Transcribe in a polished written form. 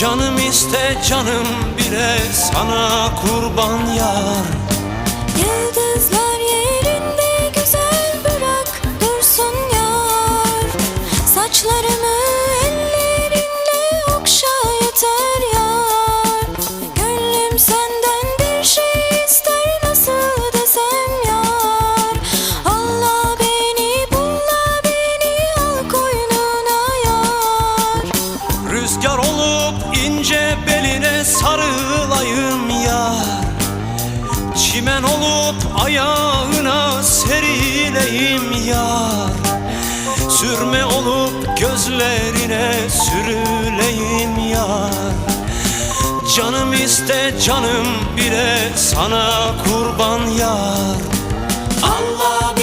Canım iste canım bile sana kurban yar. Yıldızlar yerinde güzel bırak dursun yar. Saçlarımı ellerinle okşa yeter yar. Gönlüm senden bir şey ister, nasıl desem yar. Allah beni bulla beni al koynuna yar. Rüzgar olup ince beline sarılayım yar. Çimen olup ayağına serileyim yar. Sürme olup gözlerine sürüleyim yar. Canım iste canım bile sana kurban yar. Allah